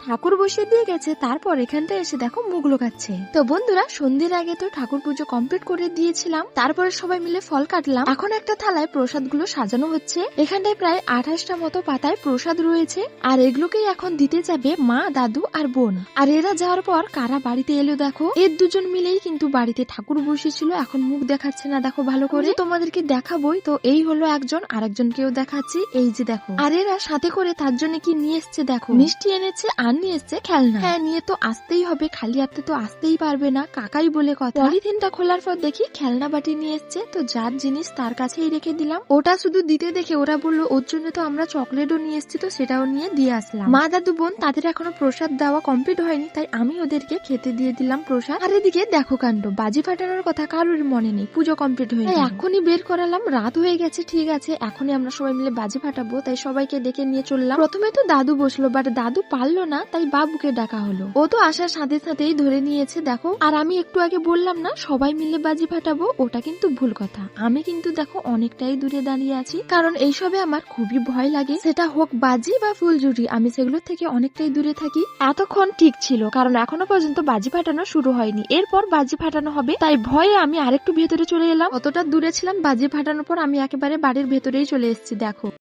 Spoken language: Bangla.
ঠাকুর বসিয়ে দিয়ে গেছে, তারপর এখানটা এসে দেখো মুখ লোকাচ্ছে। তো বন্ধুরা সন্ধ্যের আগে তো ঠাকুর পুজো কমপ্লিট করে দিয়েছিলাম, তারপরে সবাই মিলে ফল কাটলাম। এখন একটা থালায় প্রসাদ গুলো সাজানো হচ্ছে। এখানটায় প্রায় 28টা মতো পাতায় প্রসাদ রয়েছে, আর এগুলোকেই এখন দিতে যাবে মা, দাদু আর বোন। আর এরা যাওয়ার পর কারা বাড়িতে এলো দেখো, এর দুজন মিলেই কিন্তু বাড়িতে ঠাকুর বসেছিল, এখন মুখ দেখাচ্ছে না দেখো ভালো করে, তোমাদেরকে দেখাবোই। তো এই হলো একজন, আরেকজনকেও দেখাচ্ছি, এই যে দেখো। আর এরা সাথে করে তার জন্য কি নিয়ে এসছে দেখো, মিষ্টি এনেছে আর নিয়ে এসছে খেলনা। হ্যাঁ, নিয়ে তো আসতেই হবে, খালি হাতে তো আসতেই পারবে না, কাকাই বলে কথা। পলিথিনটা খোলার পর দেখি খেলনা বাটি নিয়ে এসছে, তো যার জিনিস তার কাছেই রেখে দিলাম। ওটা শুধু দিতে দেখে ওরা বললো ওর জন্য তো আমরা চকলেটও নিয়ে এসছি, তো সেটাও নিয়ে দিয়ে আসলাম। মা, দাদু, বোন তাদের এখনো প্রসাদ দেওয়া কমপ্লিট হয়নি, তাই আমি ওদেরকে খেতে দিয়ে দিলাম প্রসাদ। আর এদিকে দেখো কাণ্ড, বাজি ফাটানোর কথা কারোর মনে নেই, পুজো কমপ্লিট হয়ে এখনই বের করালাম। রাত হয়ে গেছে, ঠিক আছে, এখনই আমরা সবাই মিলে বাজি ফাটাবো, তাই সবাইকে ডেকে নিয়ে চললাম। প্রথমে তো দাদু বসলো, বাট দাদু পারলো না, তাই বাবুকে ডাকা হলো। ও তো আসার সাথে সাথেই ধরে নিয়েছে দেখো। আর আমি একটু আগে বললাম না সবাই মিলে বাজি ফাটাবো, ওটা কিন্তু ভুল কথা। আমি কিন্তু দেখো অনেকটাই দূরে দাঁড়িয়ে আছি, কারণ এইসবে আমার খুবই ভয় লাগে, সেটা হোক বাজি বা ফুলঝুরি, আমি সেগুলোর থেকে অনেকটাই দূরে থাকি। এতক্ষণ ঠিক ছিল, কারণ এখনো পর্যন্ত বাজি ফাটানো শুরু হয়নি, এরপর বাজি ফাটানো হবে, তাই ভয়ে আমি আরেকটু ভেতরে চলে এলাম। কতটা দূরে ছিলাম বাজি ফাটানোর পর, আমি একেবারে বাড়ির ভেতরেই চলে এসেছি দেখো।